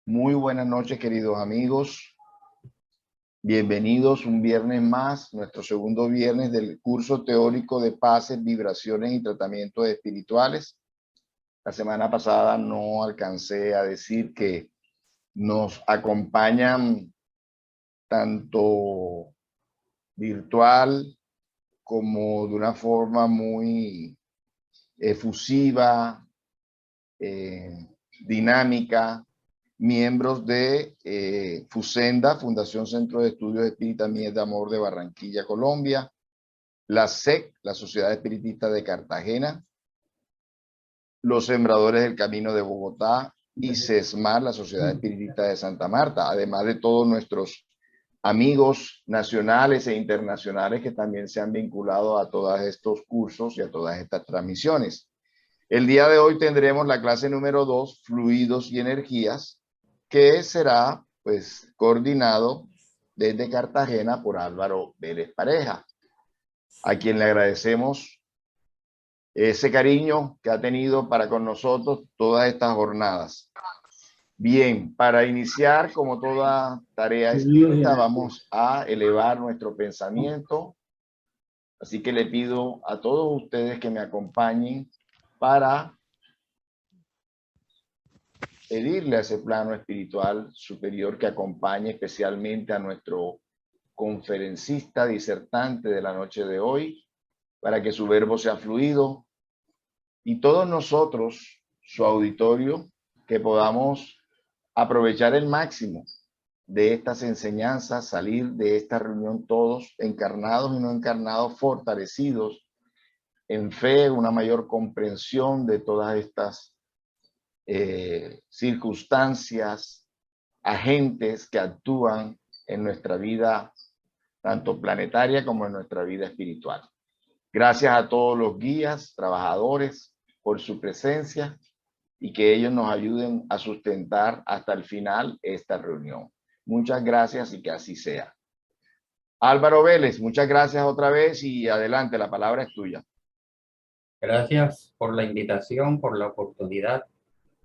Muy buenas noches, queridos amigos. Bienvenidos un viernes más, nuestro segundo viernes del curso teórico de pases, vibraciones y tratamientos espirituales. La semana pasada no alcancé a decir que nos acompañan tanto virtual como de una forma muy efusiva, dinámica, miembros de FUSENDA, Fundación Centro de Estudios Espírita Mies de Amor de Barranquilla, Colombia, la SEC, la Sociedad Espiritista de Cartagena, los Sembradores del Camino de Bogotá y SESMAR, la Sociedad Espiritista de Santa Marta, además de todos nuestros amigos nacionales e internacionales que también se han vinculado a todos estos cursos y a todas estas transmisiones. El día de hoy tendremos la clase número 2, fluidos y energías, que será pues coordinado desde Cartagena por Álvaro Vélez Pareja, a quien le agradecemos ese cariño que ha tenido para con nosotros todas estas jornadas. Bien, para iniciar, como toda tarea espírita, vamos a elevar nuestro pensamiento. Así que le pido a todos ustedes que me acompañen para pedirle a ese plano espiritual superior que acompañe especialmente a nuestro conferencista disertante de la noche de hoy, para que su verbo sea fluido y todos nosotros, su auditorio, que podamos aprovechar el máximo de estas enseñanzas, salir de esta reunión todos encarnados y no encarnados, fortalecidos en fe, una mayor comprensión de todas estas circunstancias, agentes que actúan en nuestra vida, tanto planetaria como en nuestra vida espiritual. Gracias a todos los guías, trabajadores, por su presencia y que ellos nos ayuden a sustentar hasta el final esta reunión. Muchas gracias y que así sea. Álvaro Vélez, muchas gracias otra vez y adelante, la palabra es tuya. Gracias por la invitación, por la oportunidad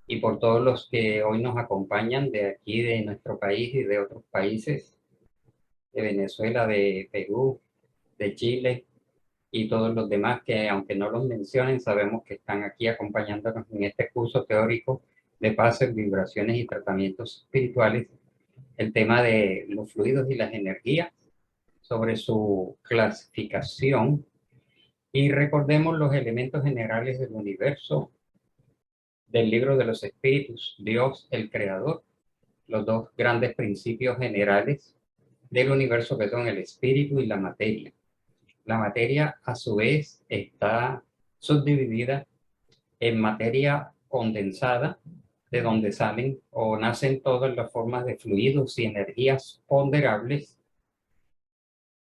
y por todos los que hoy nos acompañan de aquí, de nuestro país y de otros países, de Venezuela, de Perú, de Chile y todos los demás que, aunque no los mencionen, sabemos que están aquí acompañándonos en este curso teórico de pases, vibraciones y tratamientos espirituales, el tema de los fluidos y las energías, sobre su clasificación. Y recordemos los elementos generales del universo, del libro de los espíritus, Dios el creador, los dos grandes principios generales del universo que son el espíritu y la materia. La materia a su vez está subdividida en materia condensada, de donde salen o nacen todas las formas de fluidos y energías ponderables,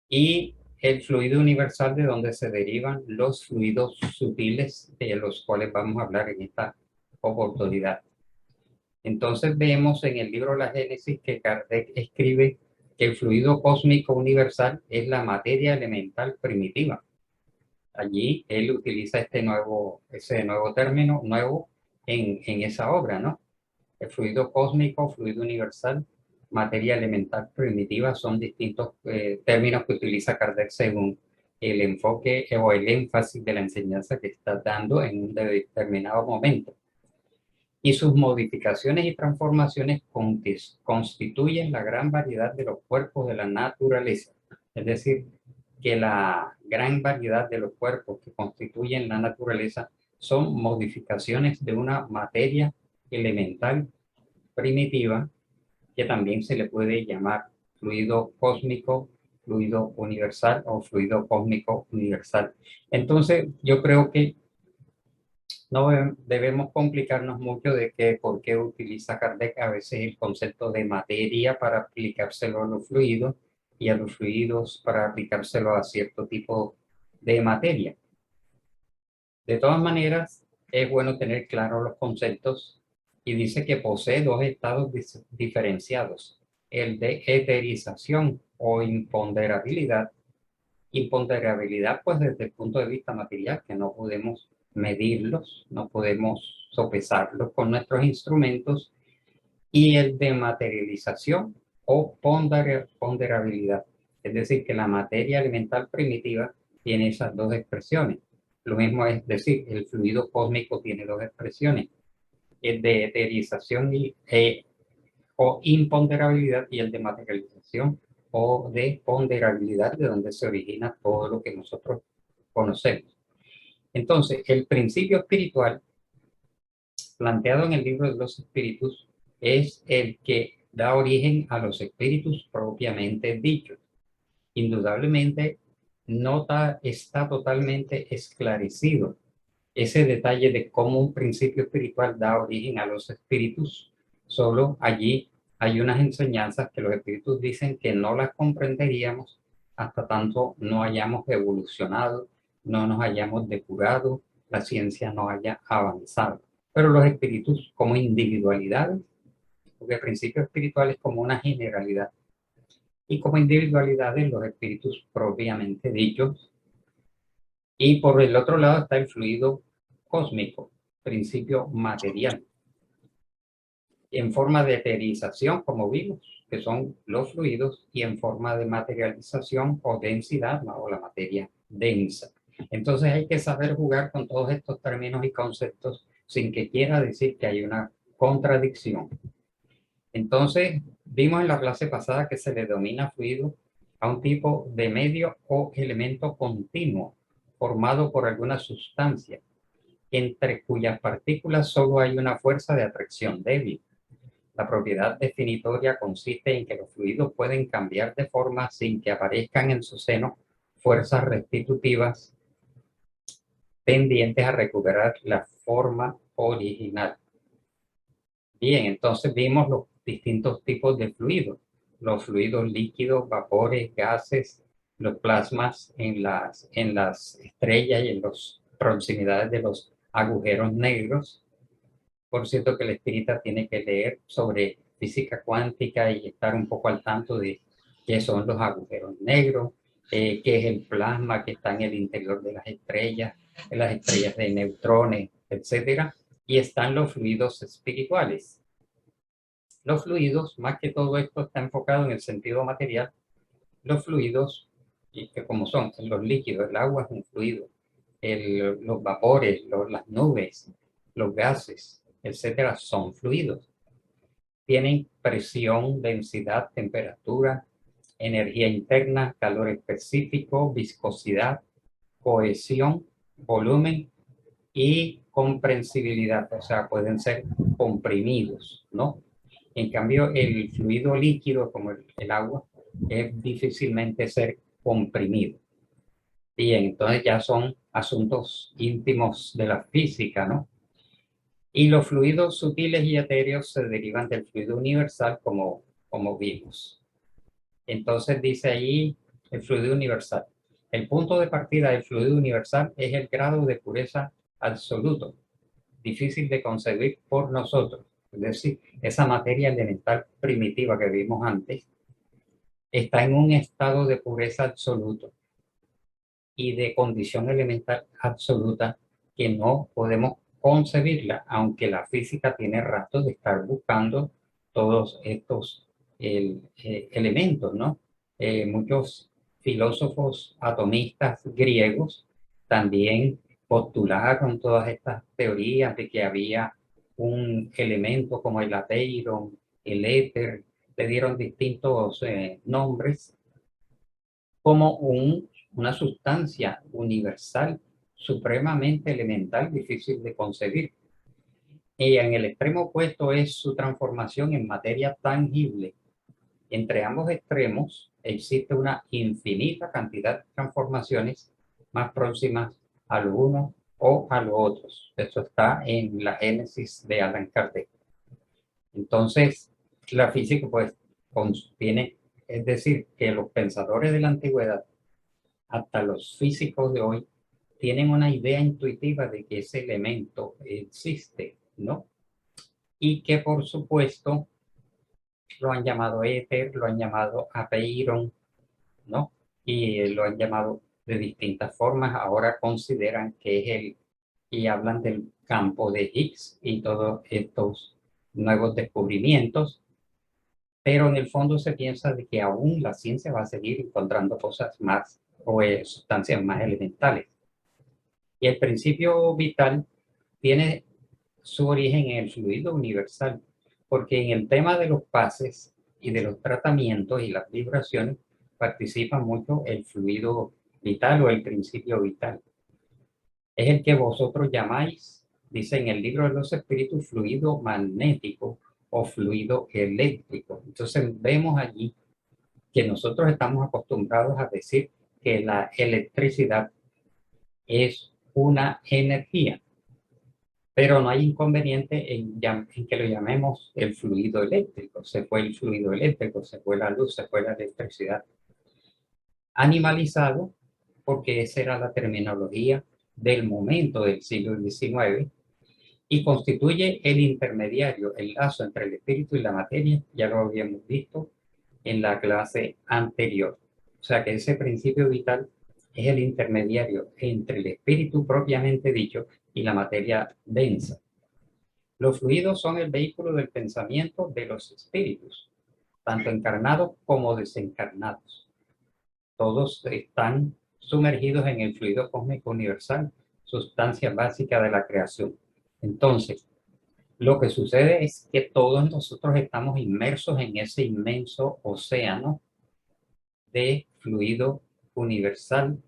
y el fluido universal, de donde se derivan los fluidos sutiles, de los cuales vamos a hablar en esta oportunidad. Entonces vemos en el libro La Génesis que Kardec escribe que el fluido cósmico universal es la materia elemental primitiva. Allí él utiliza ese nuevo término, nuevo, en esa obra, ¿no? El fluido cósmico, fluido universal, materia elemental primitiva son distintos términos que utiliza Kardec según el enfoque o el énfasis de la enseñanza que está dando en un determinado momento. Y sus modificaciones y transformaciones constituyen la gran variedad de los cuerpos de la naturaleza. Es decir, que la gran variedad de los cuerpos que constituyen la naturaleza son modificaciones de una materia elemental primitiva, que también se le puede llamar fluido cósmico, fluido universal o fluido cósmico universal. Entonces, yo creo que no debemos complicarnos mucho de por qué utiliza Kardec a veces el concepto de materia para aplicárselo a los fluidos y a los fluidos para aplicárselo a cierto tipo de materia. De todas maneras, es bueno tener claros los conceptos, y dice que posee dos estados diferenciados: el de eterización o imponderabilidad. Imponderabilidad, pues desde el punto de vista material, que no podemos medirlos, no podemos sopesarlos con nuestros instrumentos, y el de materialización o ponderabilidad. Es decir, que la materia elemental primitiva tiene esas dos expresiones. Lo mismo es decir, el fluido cósmico tiene dos expresiones, el de eterización o imponderabilidad y el de materialización o de ponderabilidad, de donde se origina todo lo que nosotros conocemos. Entonces, el principio espiritual planteado en el libro de los espíritus es el que da origen a los espíritus propiamente dichos. Indudablemente, está totalmente esclarecido ese detalle de cómo un principio espiritual da origen a los espíritus. Solo allí hay unas enseñanzas que los espíritus dicen que no las comprenderíamos hasta tanto no hayamos evolucionado, no nos hayamos depurado, la ciencia no haya avanzado. Pero los espíritus como individualidades, porque el principio espiritual es como una generalidad, y como individualidades los espíritus propiamente dichos. Y por el otro lado está el fluido cósmico, principio material, en forma de eterización, como vimos, que son los fluidos, y en forma de materialización o densidad, o la materia densa. Entonces hay que saber jugar con todos estos términos y conceptos sin que quiera decir que hay una contradicción. Entonces, vimos en la clase pasada que se le denomina fluido a un tipo de medio o elemento continuo formado por alguna sustancia, entre cuyas partículas solo hay una fuerza de atracción débil. La propiedad definitoria consiste en que los fluidos pueden cambiar de forma sin que aparezcan en su seno fuerzas restitutivas tendientes a recuperar la forma original. Bien, entonces vimos los distintos tipos de fluidos. Los fluidos líquidos, vapores, gases, los plasmas en las estrellas y en las proximidades de los agujeros negros. Por cierto que el espírita tiene que leer sobre física cuántica y estar un poco al tanto de qué son los agujeros negros, qué es el plasma que está en el interior de las estrellas de neutrones, etcétera. Y están los fluidos espirituales. Los fluidos, más que todo esto está enfocado en el sentido material, los fluidos, y que como son los líquidos, el agua es un fluido, los vapores, las nubes, los gases, etcétera, son fluidos. Tienen presión, densidad, temperatura, energía interna, calor específico, viscosidad, cohesión, volumen y comprensibilidad, o sea, pueden ser comprimidos, ¿no? En cambio, el fluido líquido, como el agua, es difícilmente ser comprimido. Bien, entonces ya son asuntos íntimos de la física, ¿no? Y los fluidos sutiles y etéreos se derivan del fluido universal, como vimos. Entonces dice ahí el fluido universal. El punto de partida del fluido universal es el grado de pureza absoluto, difícil de concebir por nosotros. Es decir, esa materia elemental primitiva que vimos antes está en un estado de pureza absoluto y de condición elemental absoluta que no podemos concebirla, aunque la física tiene rato de estar buscando todos estos elementos, ¿no? Muchos filósofos atomistas griegos también postularon todas estas teorías de que había un elemento como el apeiron, el éter, le dieron distintos nombres, como una sustancia universal, supremamente elemental, difícil de concebir. Y en el extremo opuesto es su transformación en materia tangible. Entre ambos extremos existe una infinita cantidad de transformaciones más próximas a lo uno o a lo otro. Esto está en la Génesis de Allan Kardec. Entonces, la física pues contiene, es decir, que los pensadores de la antigüedad, hasta los físicos de hoy, tienen una idea intuitiva de que ese elemento existe, ¿no? Y que por supuesto lo han llamado éter, lo han llamado apeiron, ¿no? Y lo han llamado de distintas formas. Ahora consideran que es y hablan del campo de Higgs y todos estos nuevos descubrimientos, pero en el fondo se piensa de que aún la ciencia va a seguir encontrando cosas más o sustancias más elementales. Y el principio vital tiene su origen en el fluido universal, porque en el tema de los pases y de los tratamientos y las vibraciones participa mucho el fluido vital o el principio vital. Es el que vosotros llamáis, dice en el libro de los espíritus, fluido magnético o fluido eléctrico. Entonces vemos allí que nosotros estamos acostumbrados a decir que la electricidad es una energía, pero no hay inconveniente en que lo llamemos el fluido eléctrico. Se fue el fluido eléctrico, se fue la luz, se fue la electricidad. Animalizado, porque esa era la terminología del momento del siglo XIX, y constituye el intermediario, el lazo entre el espíritu y la materia, ya lo habíamos visto en la clase anterior. O sea que ese principio vital es el intermediario entre el espíritu propiamente dicho y la materia densa. Los fluidos son el vehículo del pensamiento de los espíritus, tanto encarnados como desencarnados. Todos están sumergidos en el fluido cósmico universal, sustancia básica de la creación. Entonces, lo que sucede es que todos nosotros estamos inmersos en ese inmenso océano de fluido universal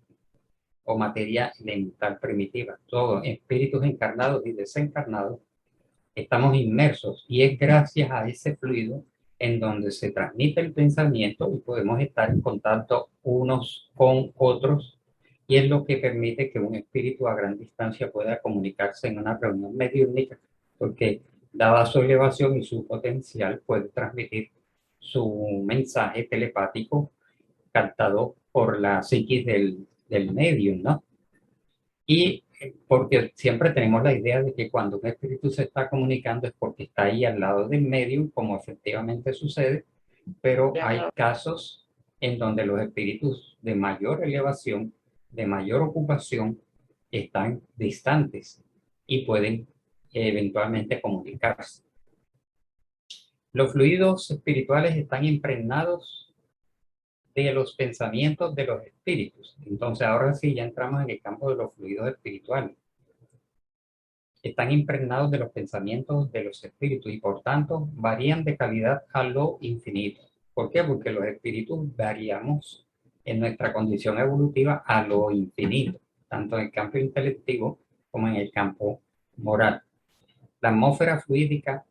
o materia elemental primitiva. Todos, espíritus encarnados y desencarnados, estamos inmersos y es gracias a ese fluido en donde se transmite el pensamiento y podemos estar en contacto unos con otros, y es lo que permite que un espíritu a gran distancia pueda comunicarse en una reunión mediúnica, porque dada su elevación y su potencial puede transmitir su mensaje telepático captado por la psiquis del medium, ¿no? Y porque siempre tenemos la idea de que cuando un espíritu se está comunicando es porque está ahí al lado del medium, como efectivamente sucede, pero hay casos en donde los espíritus de mayor elevación, de mayor ocupación, están distantes y pueden eventualmente comunicarse. Los fluidos espirituales están impregnados de los pensamientos de los espíritus. Entonces ahora sí ya entramos en el campo de los fluidos espirituales. Están impregnados de los pensamientos de los espíritus y por tanto varían de calidad a lo infinito. ¿Por qué? Porque los espíritus variamos en nuestra condición evolutiva a lo infinito, tanto en el campo intelectivo como en el campo moral. La atmósfera fluídica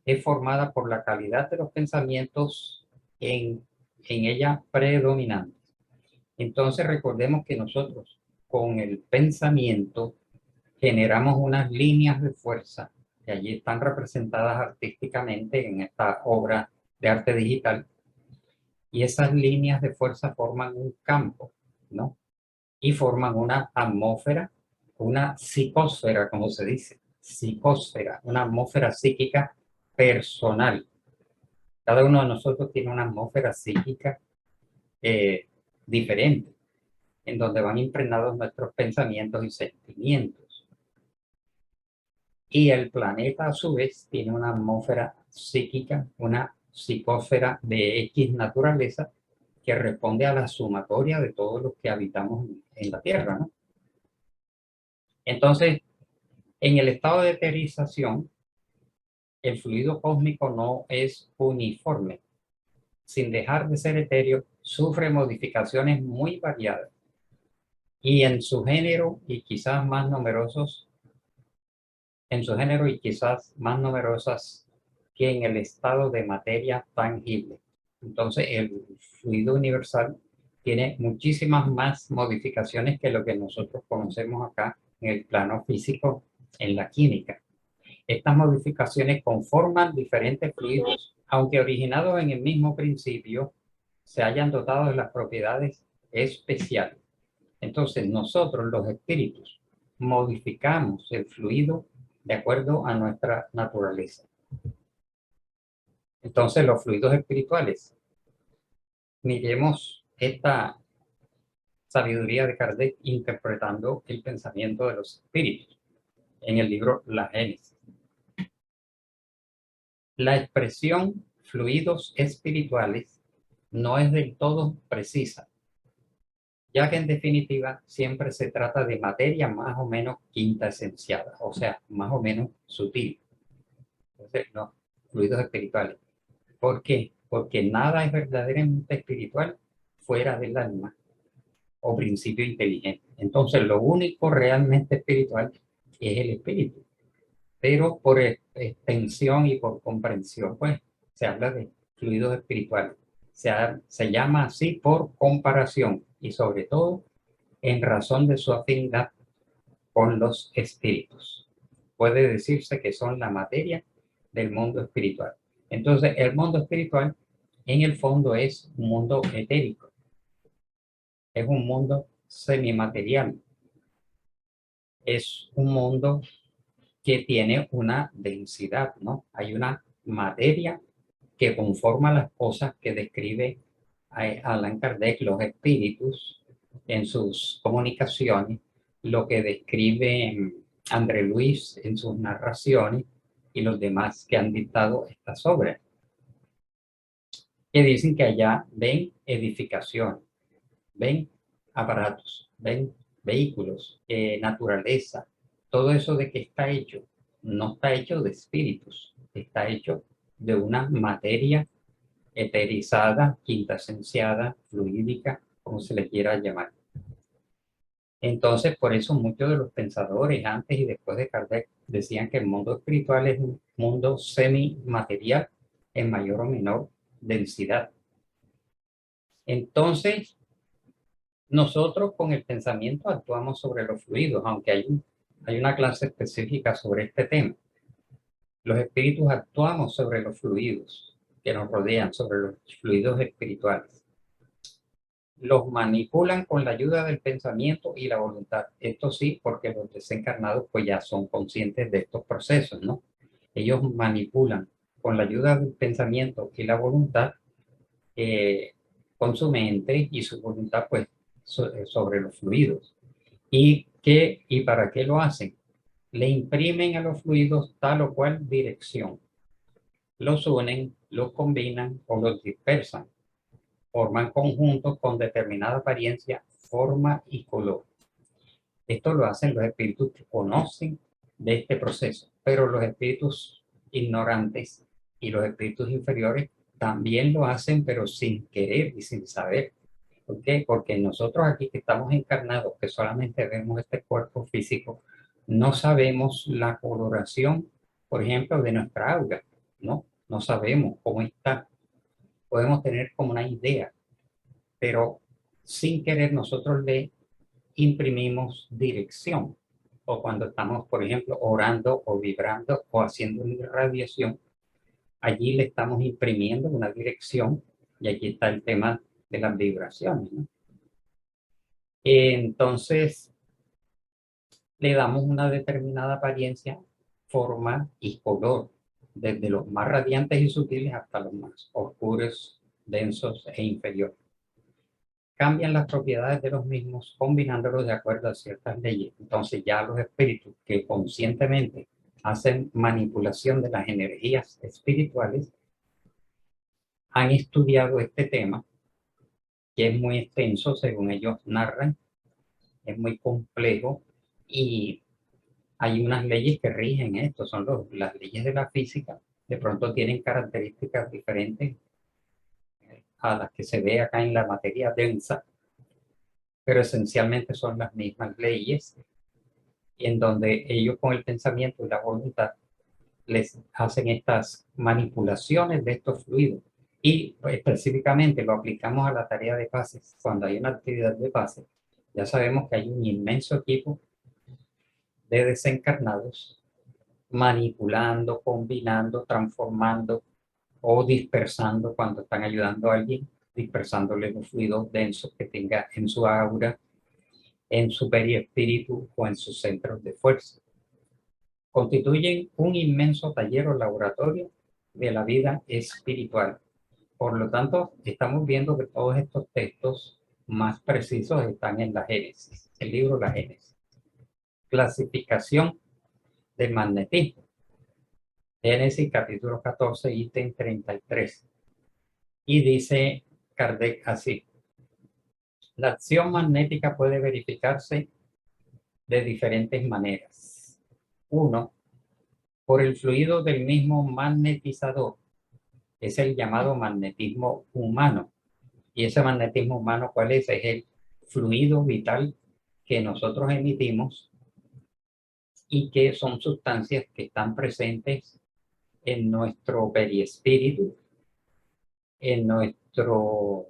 es formada por la calidad de los pensamientos en ella predominantes. Entonces recordemos que nosotros con el pensamiento generamos unas líneas de fuerza que allí están representadas artísticamente en esta obra de arte digital, y esas líneas de fuerza forman un campo, ¿no? Y forman una atmósfera, una psicosfera, como se dice, psicosfera, una atmósfera psíquica personal. Cada uno de nosotros tiene una atmósfera psíquica eh, diferente, en donde van impregnados nuestros pensamientos y sentimientos. Y el planeta, a su vez, tiene una atmósfera psíquica, una psicosfera de X naturaleza, que responde a la sumatoria de todos los que habitamos en la Tierra, ¿no? Entonces, en el estado de eterización, el fluido cósmico no es uniforme. Sin dejar de ser etéreo, sufre modificaciones muy variadas. Y en su género y quizás más numerosos, en su género y quizás más numerosas que en el estado de materia tangible. Entonces, el fluido universal tiene muchísimas más modificaciones que lo que nosotros conocemos acá en el plano físico, en la química. Estas modificaciones conforman diferentes fluidos, aunque originados en el mismo principio, se hayan dotado de las propiedades especiales. Entonces, nosotros, los espíritus, modificamos el fluido de acuerdo a nuestra naturaleza. Entonces, los fluidos espirituales, miremos esta sabiduría de Kardec interpretando el pensamiento de los espíritus en el libro La Génesis. La expresión fluidos espirituales no es del todo precisa, ya que en definitiva siempre se trata de materia más o menos quintaesenciada, o sea, más o menos sutil. Entonces, no, fluidos espirituales. ¿Por qué? Porque nada es verdaderamente espiritual fuera del alma o principio inteligente. Entonces, lo único realmente espiritual es el espíritu. Pero por extensión y por comprensión, pues se habla de fluidos espirituales. Se llama así por comparación y sobre todo en razón de su afinidad con los espíritus. Puede decirse que son la materia del mundo espiritual. Entonces, el mundo espiritual en el fondo es un mundo etérico, es un mundo semimaterial, es un mundo que tiene una densidad, ¿no? Hay una materia que conforma las cosas que describe Allan Kardec, los espíritus, en sus comunicaciones, lo que describe André Luis en sus narraciones y los demás que han dictado estas obras, que dicen que allá ven edificación, ven aparatos, ven vehículos, naturaleza, todo eso de que está hecho, no está hecho de espíritus, está hecho de una materia eterizada, quintasenciada, fluídica, como se le quiera llamar. Entonces, por eso muchos de los pensadores antes y después de Kardec decían que el mundo espiritual es un mundo semimaterial en mayor o menor densidad. Entonces, nosotros con el pensamiento actuamos sobre los fluidos, aunque hay una clase específica sobre este tema. Los espíritus actuamos sobre los fluidos que nos rodean, sobre los fluidos espirituales. Los manipulan con la ayuda del pensamiento y la voluntad. Esto sí, porque los desencarnados pues ya son conscientes de estos procesos, ¿no? Ellos manipulan con la ayuda del pensamiento y la voluntad eh, con su mente y su voluntad pues sobre los fluidos. ¿Y para qué lo hacen? Le imprimen a los fluidos tal o cual dirección. Los unen, los combinan o los dispersan. Forman conjuntos con determinada apariencia, forma y color. Esto lo hacen los espíritus que conocen de este proceso, pero los espíritus ignorantes y los espíritus inferiores también lo hacen, pero sin querer y sin saber. ¿Por qué? Porque nosotros aquí que estamos encarnados, que solamente vemos este cuerpo físico, no sabemos la coloración, por ejemplo, de nuestra aura, ¿no? No sabemos cómo está. Podemos tener como una idea, pero sin querer nosotros le imprimimos dirección. O cuando estamos, por ejemplo, orando o vibrando o haciendo una irradiación, allí le estamos imprimiendo una dirección y aquí está el tema de las vibraciones, ¿no? Entonces, le damos una determinada apariencia, forma y color, desde los más radiantes y sutiles hasta los más oscuros, densos e inferiores. Cambian las propiedades de los mismos combinándolos de acuerdo a ciertas leyes. Entonces ya los espíritus que conscientemente hacen manipulación de las energías espirituales han estudiado este tema, que es muy extenso, según ellos narran, es muy complejo y hay unas leyes que rigen esto, son las leyes de la física, de pronto tienen características diferentes a las que se ve acá en la materia densa, pero esencialmente son las mismas leyes en donde ellos con el pensamiento y la voluntad les hacen estas manipulaciones de estos fluidos. Y pues, específicamente lo aplicamos a la tarea de pases. Cuando hay una actividad de pases, ya sabemos que hay un inmenso equipo de desencarnados manipulando, combinando, transformando o dispersando cuando están ayudando a alguien, dispersándole los fluidos densos que tenga en su aura, en su perispíritu o en sus centros de fuerza. Constituyen un inmenso taller o laboratorio de la vida espiritual. Por lo tanto, estamos viendo que todos estos textos más precisos están en la Génesis, el libro La Génesis. Clasificación del magnetismo. Génesis capítulo 14, ítem 33. Y dice Kardec así: la acción magnética puede verificarse de diferentes maneras. Uno, por el fluido del mismo magnetizador. Es el llamado magnetismo humano. Y ese magnetismo humano, ¿cuál es? Es el fluido vital que nosotros emitimos y que son sustancias que están presentes en nuestro perispíritu, en nuestro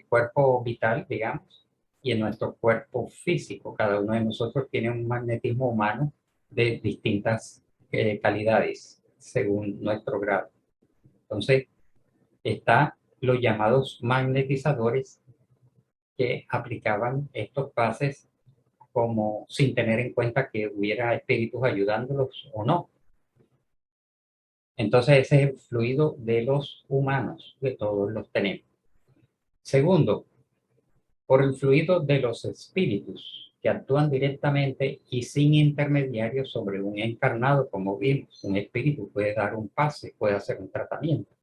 cuerpo vital, digamos, y en nuestro cuerpo físico. Cada uno de nosotros tiene un magnetismo humano de distintas calidades según nuestro grado. Entonces, está los llamados magnetizadores que aplicaban estos pases como sin tener en cuenta que hubiera espíritus ayudándolos o no. Entonces ese es el fluido de los humanos, que todos los tenemos. Segundo, por el fluido de los espíritus que actúan directamente y sin intermediarios sobre un encarnado, como vimos. Un espíritu puede dar un pase, puede hacer un tratamiento,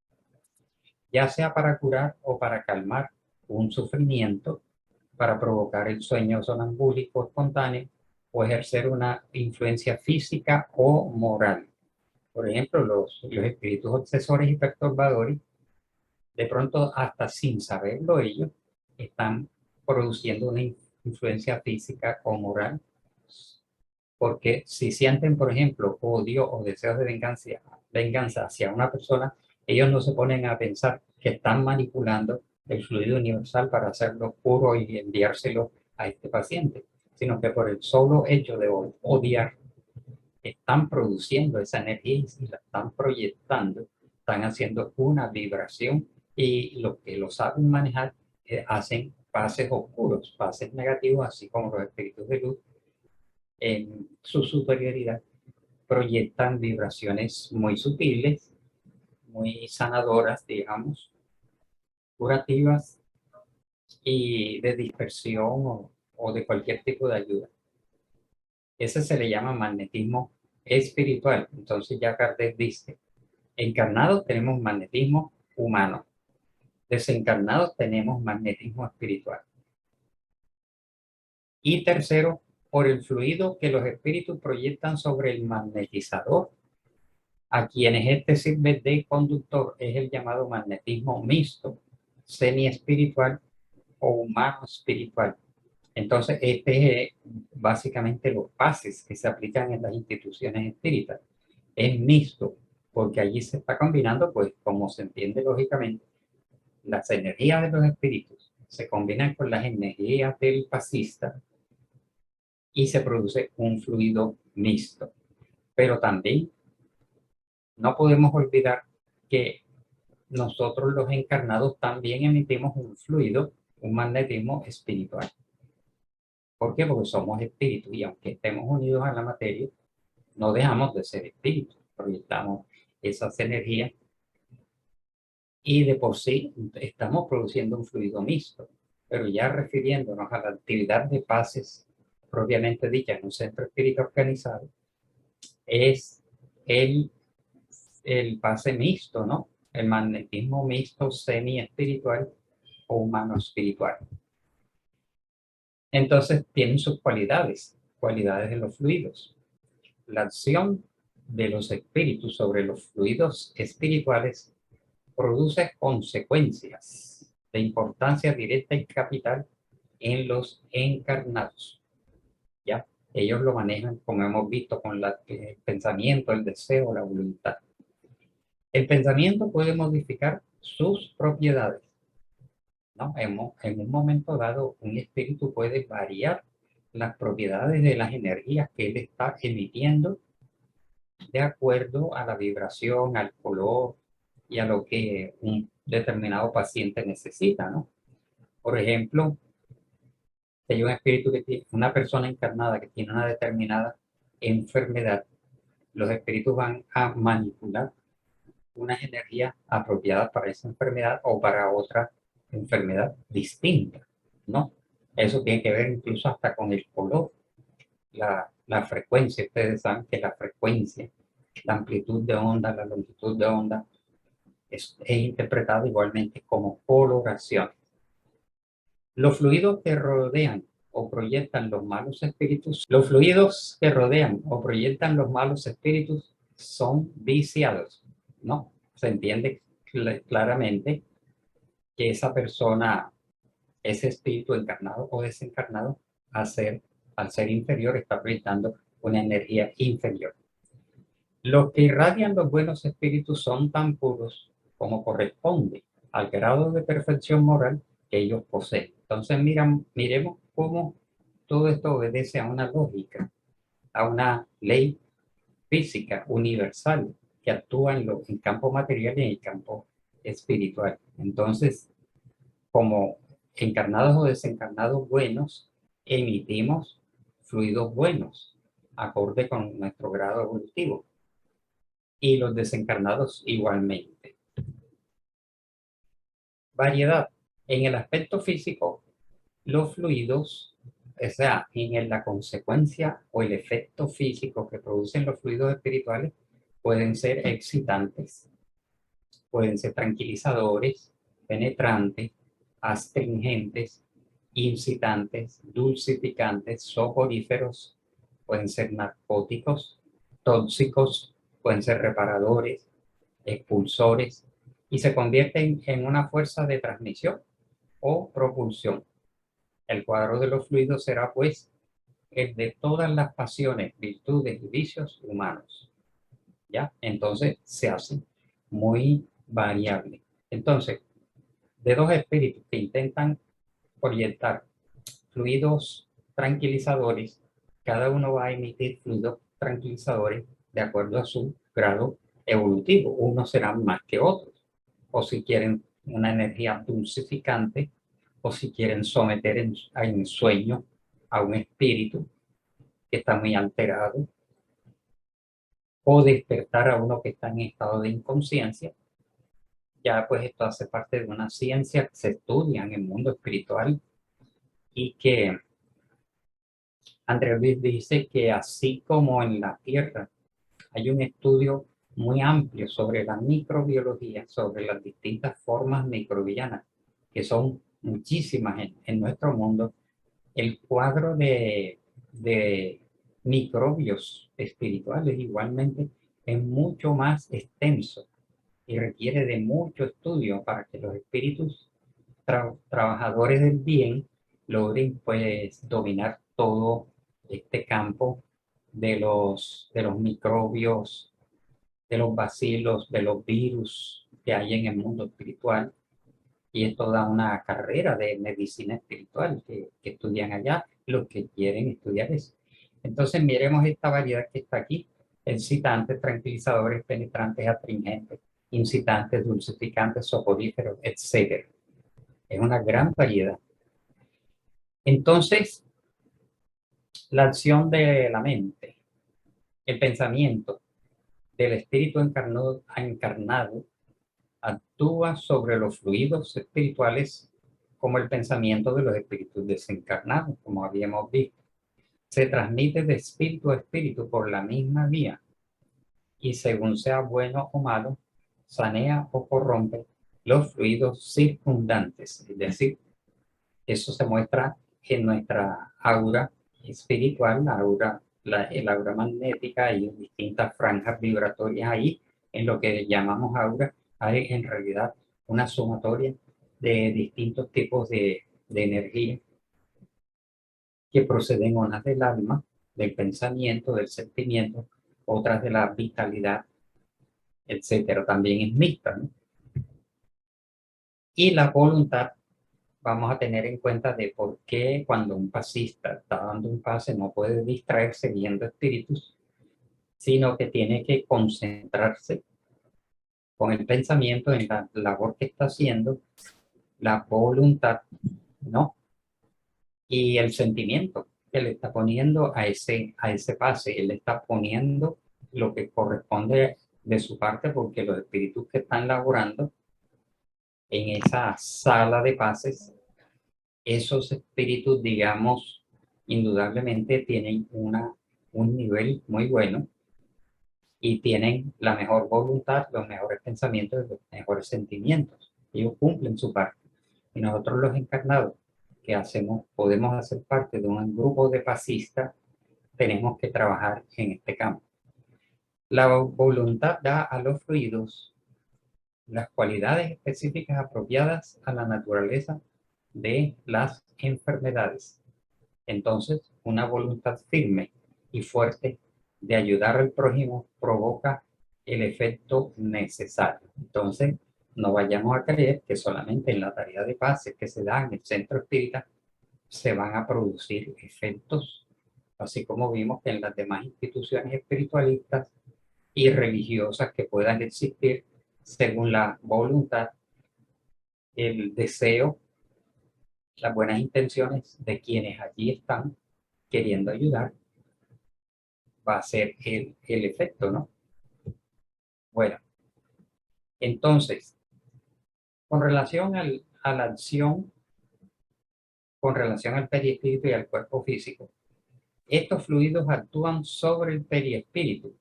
ya sea para curar o para calmar un sufrimiento, para provocar el sueño sonambúlico espontáneo o ejercer una influencia física o moral. Por ejemplo, los espíritus obsesores y perturbadores, de pronto hasta sin saberlo ellos, están produciendo una influencia física o moral, porque si sienten, por ejemplo, odio o deseos de venganza hacia una persona, ellos no se ponen a pensar que están manipulando el fluido universal para hacerlo puro y enviárselo a este paciente, sino que por el solo hecho de odiar, están produciendo esa energía y la están proyectando, están haciendo una vibración y los que lo saben manejar hacen pases oscuros, pases negativos, así como los espíritus de luz en su superioridad proyectan vibraciones muy sutiles, muy sanadoras, digamos, curativas y de dispersión o de cualquier tipo de ayuda. Ese se le llama magnetismo espiritual. Entonces ya Kardec dice, encarnados tenemos magnetismo humano, desencarnados tenemos magnetismo espiritual. Y tercero, por el fluido que los espíritus proyectan sobre el magnetizador, a quienes este sirve de conductor, es el llamado magnetismo mixto, semi-espiritual o humano espiritual. Entonces, este es básicamente los pases que se aplican en las instituciones espíritas. Es mixto, porque allí se está combinando, pues como se entiende lógicamente, las energías de los espíritus se combinan con las energías del pasista y se produce un fluido mixto. Pero también no podemos olvidar que nosotros los encarnados también emitimos un fluido, un magnetismo espiritual. ¿Por qué? Porque somos espíritus y aunque estemos unidos a la materia, no dejamos de ser espíritus, proyectamos esas energías y de por sí estamos produciendo un fluido mixto. Pero ya refiriéndonos a la actividad de pases propiamente dicha en un centro espírita organizado, es el, el pase mixto, ¿no? El magnetismo mixto semi-espiritual o humano espiritual. Entonces tienen sus cualidades, cualidades de los fluidos. La acción de los espíritus sobre los fluidos espirituales produce consecuencias de importancia directa y capital en los encarnados. ¿Ya? Ellos lo manejan, como hemos visto, con el pensamiento, el deseo, la voluntad. El pensamiento puede modificar sus propiedades, ¿no? En un momento dado, un espíritu puede variar las propiedades de las energías que él está emitiendo de acuerdo a la vibración, al color y a lo que un determinado paciente necesita, ¿no? Por ejemplo, si hay un espíritu que tiene, una persona encarnada que tiene una determinada enfermedad, los espíritus van a manipular unas energías apropiadas para esa enfermedad o para otra enfermedad distinta, ¿no? Eso tiene que ver incluso hasta con el color, la frecuencia. Ustedes saben que la frecuencia La amplitud de onda, la longitud de onda es interpretada igualmente como coloración. Los fluidos que rodean o proyectan los malos espíritus, los fluidos que rodean o proyectan los malos espíritus son viciados, ¿no? Se entiende claramente que esa persona, ese espíritu encarnado o desencarnado, al ser inferior, está proyectando una energía inferior. Los que irradian los buenos espíritus son tan puros como corresponde al grado de perfección moral que ellos poseen. Entonces, miremos cómo todo esto obedece a una lógica, a una ley física universal que actúa en campo material y en el campo espiritual. Entonces, como encarnados o desencarnados buenos, emitimos fluidos buenos, acorde con nuestro grado evolutivo, y los desencarnados igualmente. Variedad. En el aspecto físico, los fluidos, o sea, la consecuencia o el efecto físico que producen los fluidos espirituales, pueden ser excitantes, pueden ser tranquilizadores, penetrantes, astringentes, incitantes, dulcificantes, soporíferos, pueden ser narcóticos, tóxicos, pueden ser reparadores, expulsores, y se convierten en una fuerza de transmisión o propulsión. El cuadro de los fluidos será, pues, el de todas las pasiones, virtudes y vicios humanos. ¿Ya? Entonces se hace muy variable. Entonces, de dos espíritus que intentan proyectar fluidos tranquilizadores, cada uno va a emitir fluidos tranquilizadores de acuerdo a su grado evolutivo. Unos serán más que otros. O si quieren una energía dulcificante, o si quieren someter en sueño a un espíritu que está muy alterado, o despertar a uno que está en estado de inconsciencia. Ya pues esto hace parte de una ciencia que se estudia en el mundo espiritual, y que André Luis dice que así como en la Tierra hay un estudio muy amplio sobre la microbiología, sobre las distintas formas microbianas, que son muchísimas en nuestro mundo, el cuadro de microbios espirituales igualmente es mucho más extenso y requiere de mucho estudio para que los espíritus trabajadores del bien logren pues dominar todo este campo de los microbios, de los bacilos, de los virus que hay en el mundo espiritual. Y esto da una carrera de medicina espiritual que estudian allá, los que quieren estudiar eso. Entonces miremos esta variedad que está aquí: excitantes, tranquilizadores, penetrantes, astringentes, incitantes, dulcificantes, soporíferos, etc. Es una gran variedad. Entonces, la acción de la mente, el pensamiento del espíritu encarnado actúa sobre los fluidos espirituales como el pensamiento de los espíritus desencarnados, como habíamos visto. Se transmite de espíritu a espíritu por la misma vía, y según sea bueno o malo, sanea o corrompe los fluidos circundantes. Es decir, eso se muestra en nuestra aura espiritual, el aura magnética. Hay distintas franjas vibratorias ahí. En lo que llamamos aura hay en realidad una sumatoria de distintos tipos de energía que proceden, unas del alma, del pensamiento, del sentimiento, otras de la vitalidad, etcétera. También es mixta, ¿no? Y la voluntad, vamos a tener en cuenta de por qué cuando un pasista está dando un pase no puede distraerse viendo espíritus, sino que tiene que concentrarse con el pensamiento en la labor que está haciendo, la voluntad, ¿no? Y el sentimiento que le está poniendo a ese pase. Él le está poniendo lo que corresponde de su parte, porque los espíritus que están laborando en esa sala de pases, esos espíritus, digamos, indudablemente tienen un nivel muy bueno y tienen la mejor voluntad, los mejores pensamientos y los mejores sentimientos. Ellos cumplen su parte. Y nosotros los encarnados, que hacemos, podemos hacer parte de un grupo de pazistas, tenemos que trabajar en este campo. La voluntad da a los fluidos las cualidades específicas apropiadas a la naturaleza de las enfermedades. Entonces, una voluntad firme y fuerte de ayudar al prójimo provoca el efecto necesario. Entonces, no vayamos a creer que solamente en la tarea de paz que se da en el centro espírita se van a producir efectos, así como vimos que en las demás instituciones espiritualistas y religiosas que puedan existir según la voluntad, el deseo, las buenas intenciones de quienes allí están queriendo ayudar, va a ser el efecto, ¿no? Bueno, entonces, con relación a la acción, con relación al perispíritu y al cuerpo físico, estos fluidos actúan sobre el perispíritu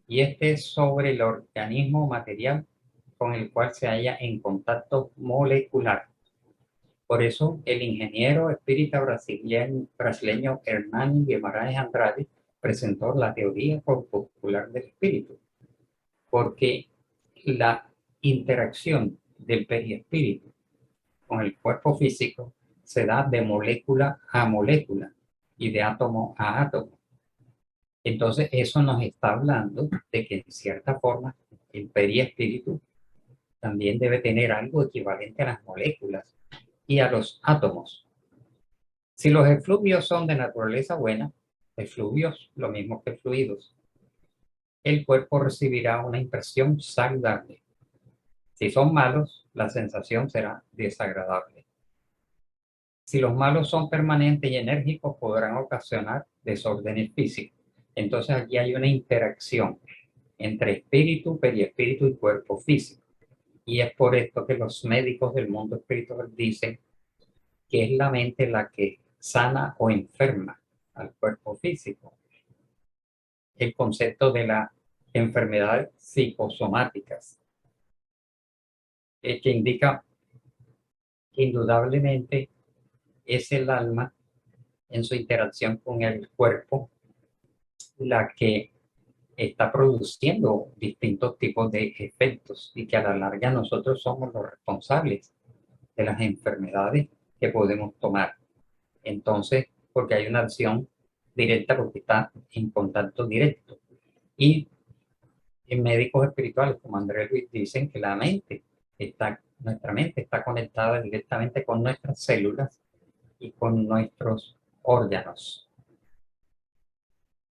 y este es sobre el organismo material con el cual se halla en contacto molecular. Por eso, el ingeniero espírita brasileño Hernán Guimarães Andrade presentó la teoría corpuscular del espíritu, porque la interacción del perispíritu con el cuerpo físico se da de molécula a molécula y de átomo a átomo. Entonces, eso nos está hablando de que en cierta forma el perispíritu también debe tener algo equivalente a las moléculas y a los átomos. Si los efluvios son de naturaleza buena, efluvios lo mismo que fluidos, el cuerpo recibirá una impresión saludable. Si son malos, la sensación será desagradable. Si los malos son permanentes y enérgicos, podrán ocasionar desórdenes físicos. Entonces aquí hay una interacción entre espíritu, perispíritu y cuerpo físico. Y es por esto que los médicos del mundo espiritual dicen que es la mente la que sana o enferma al cuerpo físico. El concepto de las enfermedades psicosomáticas, que indica que indudablemente es el alma en su interacción con el cuerpo la que está produciendo distintos tipos de efectos y que a la larga nosotros somos los responsables de las enfermedades que podemos tomar. Entonces, porque hay una acción directa porque está en contacto directo. Y en médicos espirituales como Andrés Luis dicen que nuestra mente está conectada directamente con nuestras células y con nuestros órganos.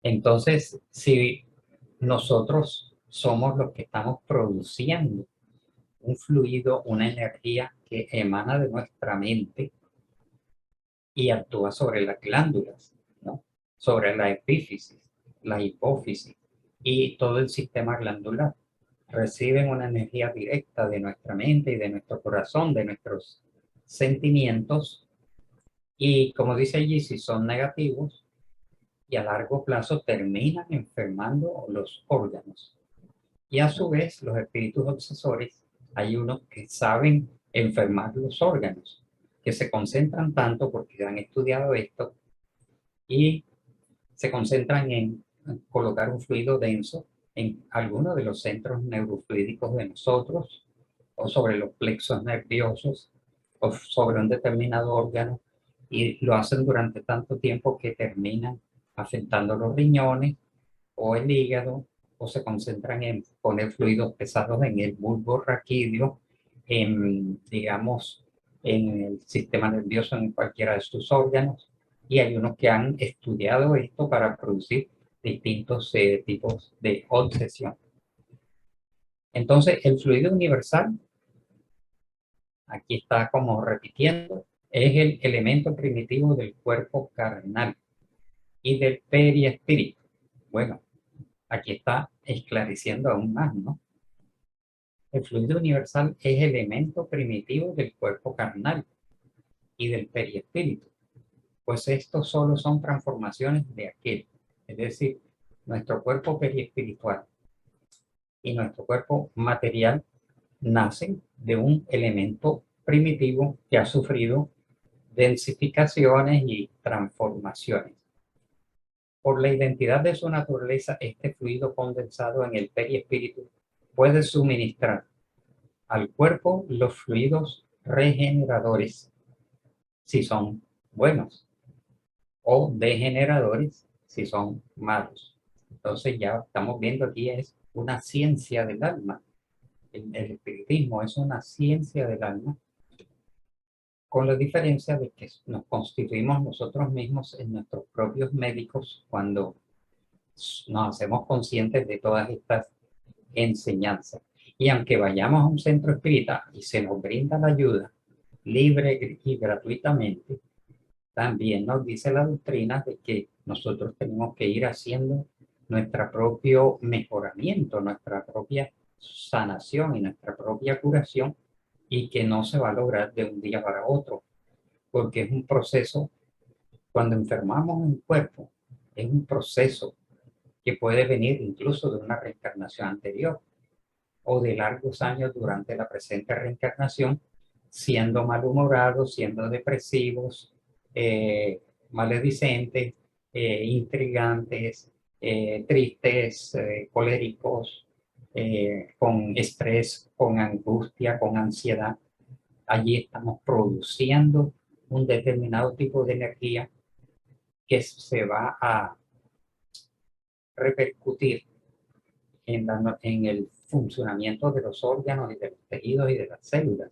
Entonces, si nosotros somos los que estamos produciendo un fluido, una energía que emana de nuestra mente y actúa sobre las glándulas, ¿no? Sobre la epífisis, la hipófisis y todo el sistema glandular. Reciben una energía directa de nuestra mente y de nuestro corazón, de nuestros sentimientos. Y como dice allí, si son negativos y a largo plazo terminan enfermando los órganos. Y a su vez, los espíritus obsesores, hay unos que saben enfermar los órganos, que se concentran tanto porque han estudiado esto y se concentran en colocar un fluido denso en alguno de los centros neurofluídicos de nosotros, o sobre los plexos nerviosos, o sobre un determinado órgano, y lo hacen durante tanto tiempo que terminan afectando los riñones o el hígado, o se concentran en poner fluidos pesados en el bulbo raquídeo, digamos, en el sistema nervioso, en cualquiera de sus órganos, y hay unos que han estudiado esto para producir distintos tipos de obsesión. Entonces, el fluido universal, aquí está como repitiendo, es el elemento primitivo del cuerpo carnal y del perispíritu. Bueno, aquí está esclareciendo aún más, ¿no? El fluido universal es elemento primitivo del cuerpo carnal y del perispíritu, pues estos solo son transformaciones de aquel, es decir, nuestro cuerpo periespiritual y nuestro cuerpo material nacen de un elemento primitivo que ha sufrido densificaciones y transformaciones. Por la identidad de su naturaleza, este fluido condensado en el perispíritu puede suministrar al cuerpo los fluidos regeneradores, si son buenos, o degeneradores, si son malos. Entonces ya estamos viendo aquí es una ciencia del alma. El espiritismo es una ciencia del alma, con la diferencia de que nos constituimos nosotros mismos en nuestros propios médicos cuando nos hacemos conscientes de todas estas enseñanzas. Y aunque vayamos a un centro espírita y se nos brinda la ayuda libre y gratuitamente, también nos dice la doctrina de que nosotros tenemos que ir haciendo nuestro propio mejoramiento, nuestra propia sanación y nuestra propia curación, y que no se va a lograr de un día para otro, porque es un proceso. Cuando enfermamos un cuerpo, es un proceso que puede venir incluso de una reencarnación anterior o de largos años durante la presente reencarnación, siendo malhumorados, siendo depresivos, maledicentes, intrigantes, tristes, coléricos, con estrés, con angustia, con ansiedad. Allí estamos produciendo un determinado tipo de energía que se va a repercutir en el funcionamiento de los órganos y de los tejidos y de las células.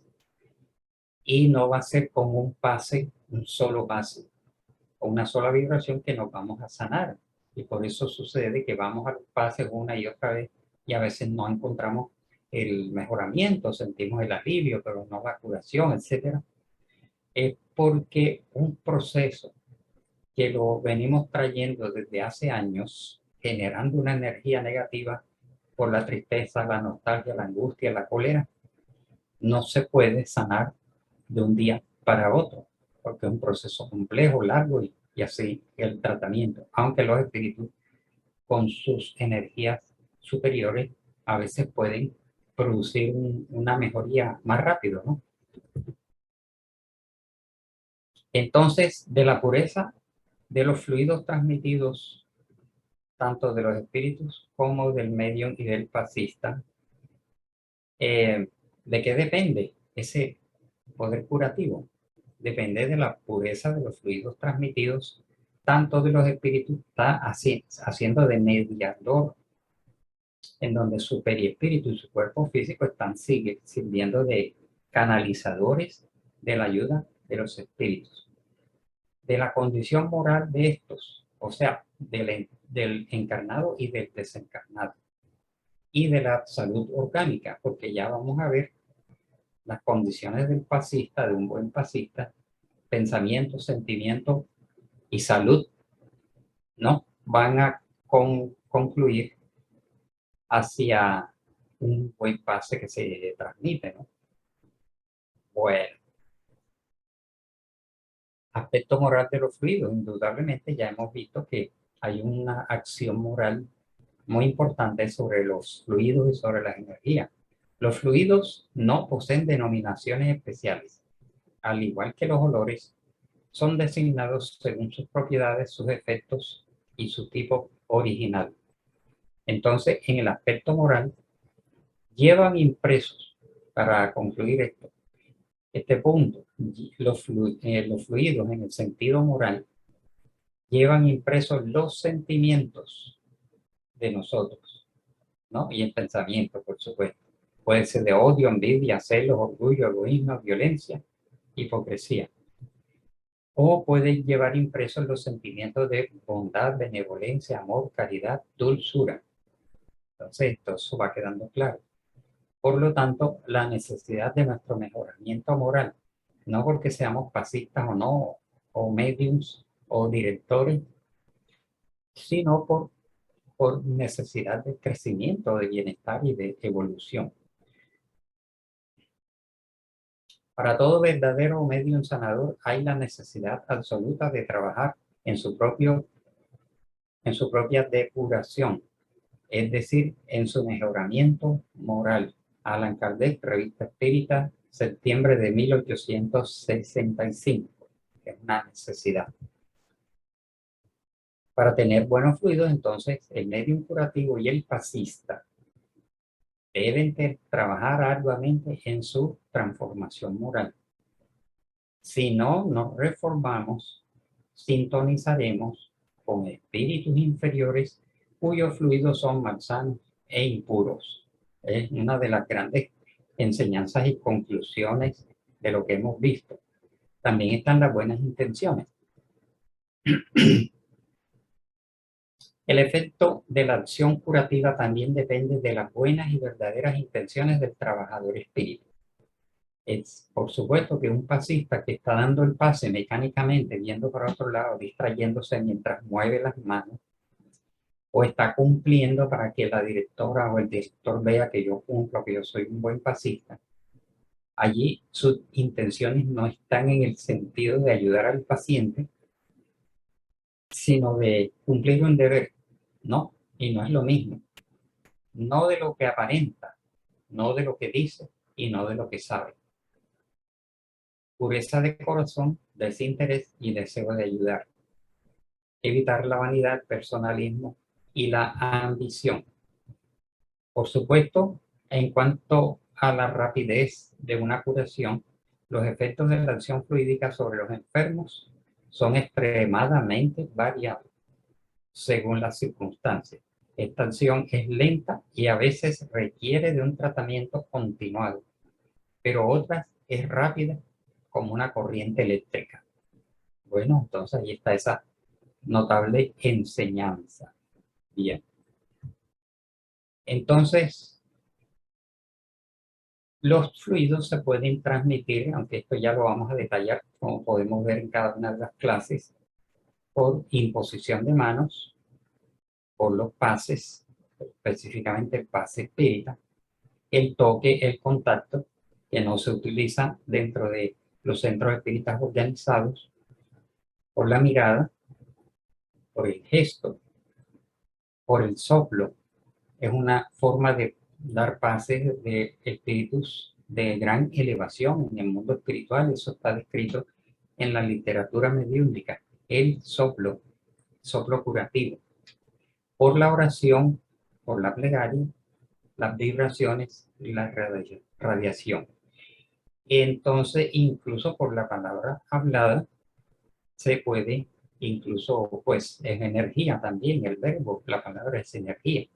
Y no va a ser como un pase, un solo pase, o una sola vibración que nos vamos a sanar. Y por eso sucede que vamos a los pases una y otra vez y a veces no encontramos el mejoramiento, sentimos el alivio, pero no la curación, etcétera. Es porque un proceso que lo venimos trayendo desde hace años, generando una energía negativa por la tristeza, la nostalgia, la angustia, la cólera, no se puede sanar de un día para otro, porque es un proceso complejo, largo y así el tratamiento. Aunque los espíritus con sus energías superiores a veces pueden producir una mejoría más rápido, ¿no? Entonces, de la pureza de los fluidos transmitidos, tanto de los espíritus como del medium y del pasista, ¿de qué depende ese poder curativo? Depende de la pureza de los fluidos transmitidos, tanto de los espíritus, está haciendo de mediador, en donde su perispíritu y su cuerpo físico están sirviendo de canalizadores de la ayuda de los espíritus. De la condición moral de estos, o sea, del encarnado y del desencarnado, y de la salud orgánica, porque ya vamos a ver las condiciones del pasista, de un buen pasista, pensamiento, sentimiento y salud, ¿no? Van a concluir hacia un buen pase que se transmite, ¿no? Bueno, aspecto moral de los fluidos. Indudablemente ya hemos visto que hay una acción moral muy importante sobre los fluidos y sobre las energías. Los fluidos no poseen denominaciones especiales. Al igual que los olores, son designados según sus propiedades, sus efectos y su tipo original. Entonces, en el aspecto moral, llevan impresos, para concluir este punto, los fluidos en el sentido moral llevan impresos los sentimientos de nosotros, ¿no? Y el pensamiento, por supuesto. Puede ser de odio, envidia, celos, orgullo, egoísmo, violencia, hipocresía. O pueden llevar impresos los sentimientos de bondad, benevolencia, amor, caridad, dulzura. Entonces, esto va quedando claro. Por lo tanto, la necesidad de nuestro mejoramiento moral, no porque seamos pasistas o no, o mediums o directores, sino por necesidad de crecimiento, de bienestar y de evolución. Para todo verdadero medium sanador hay la necesidad absoluta de trabajar en su propia depuración, es decir, en su mejoramiento moral. Allan Kardec, Revista Espírita, septiembre de 1865. Es una necesidad. Para tener buenos fluidos, entonces, el medium curativo y el pasista deben trabajar arduamente en su transformación moral. Si no nos reformamos, sintonizaremos con espíritus inferiores cuyos fluidos son malsanos e impuros. Es una de las grandes enseñanzas y conclusiones de lo que hemos visto. También están las buenas intenciones. El efecto de la acción curativa también depende de las buenas y verdaderas intenciones del trabajador espíritu. Es, por supuesto, que un pasista que está dando el pase mecánicamente, viendo para otro lado, distrayéndose mientras mueve las manos, o está cumpliendo para que la directora o el director vea que yo cumplo, que yo soy un buen pasista, allí sus intenciones no están en el sentido de ayudar al paciente, sino de cumplir un deber. No, y no es lo mismo. No de lo que aparenta, no de lo que dice y no de lo que sabe. Pureza de corazón, desinterés y deseo de ayudar. Evitar la vanidad, personalismo y la ambición. Por supuesto, en cuanto a la rapidez de una curación, los efectos de la acción fluídica sobre los enfermos son extremadamente variables según las circunstancias. Esta acción es lenta y a veces requiere de un tratamiento continuado, pero otras es rápida como una corriente eléctrica. Bueno, entonces ahí está esa notable enseñanza. Bien. Entonces, los fluidos se pueden transmitir, aunque esto ya lo vamos a detallar, como podemos ver en cada una de las clases, por imposición de manos, por los pases, específicamente el pase espírita, el toque, el contacto, que no se utiliza dentro de los centros espíritas organizados, por la mirada, por el gesto, por el soplo. Es una forma de dar pases de espíritus de gran elevación en el mundo espiritual. Eso está descrito en la literatura mediúnica. El soplo, soplo curativo. Por la oración, por la plegaria, las vibraciones y la radiación. Entonces, incluso por la palabra hablada, se puede, incluso, pues, es energía también, el verbo, la palabra es energía,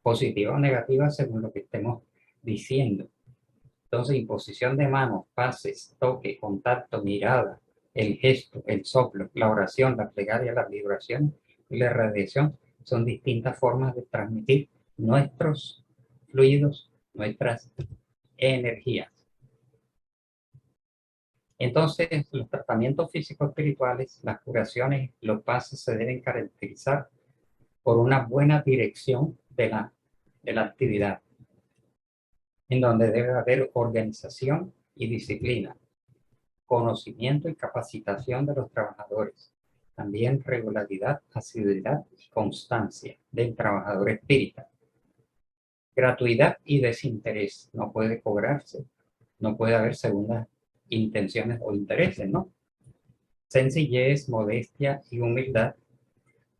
positiva o negativa según lo que estemos diciendo. Entonces, imposición de manos, pases, toque, contacto, mirada, el gesto, el soplo, la oración, la plegaria, la vibración y la radiación son distintas formas de transmitir nuestros fluidos, nuestras energías. Entonces, los tratamientos físico-espirituales, las curaciones, los pases se deben caracterizar por una buena dirección de la actividad, en donde debe haber organización y disciplina, conocimiento y capacitación de los trabajadores, también regularidad, asiduidad y constancia del trabajador espírita. Gratuidad y desinterés, no puede cobrarse, no puede haber segundas intenciones o intereses, ¿no? Sencillez, modestia y humildad,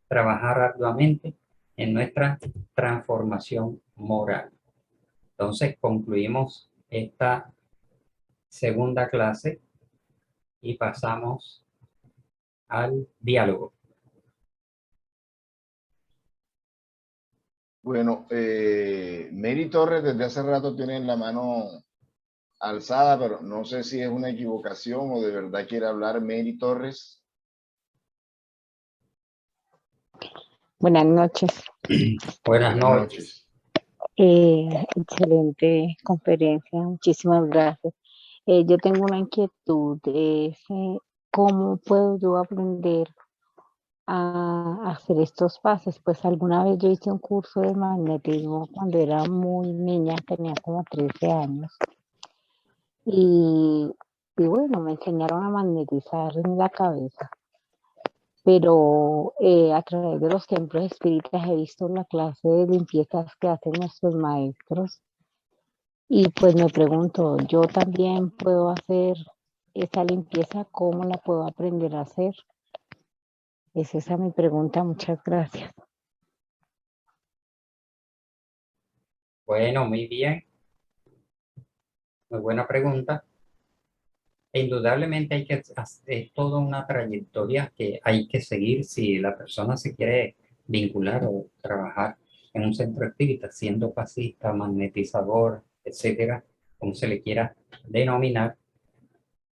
trabajar arduamente en nuestra transformación moral. Entonces concluimos esta segunda clase y pasamos al diálogo. Bueno, Mary Torres desde hace rato tiene la mano alzada, pero no sé si es una equivocación o de verdad quiere hablar Mary Torres. Buenas noches. Buenas noches. Excelente conferencia, muchísimas gracias. Yo tengo una inquietud, ¿cómo puedo yo aprender a hacer estos pases? Pues alguna vez yo hice un curso de magnetismo cuando era muy niña, tenía como 13 años. Y bueno, me enseñaron a magnetizar en la cabeza. pero a través de los templos espíritas he visto la clase de limpiezas que hacen nuestros maestros y pues me pregunto, ¿yo también puedo hacer esa limpieza? ¿Cómo la puedo aprender a hacer? Es esa mi pregunta, muchas gracias. Bueno, muy bien, muy buena pregunta. Indudablemente es toda una trayectoria que hay que seguir si la persona se quiere vincular o trabajar en un centro espírita, siendo pasista, magnetizador, etcétera, como se le quiera denominar.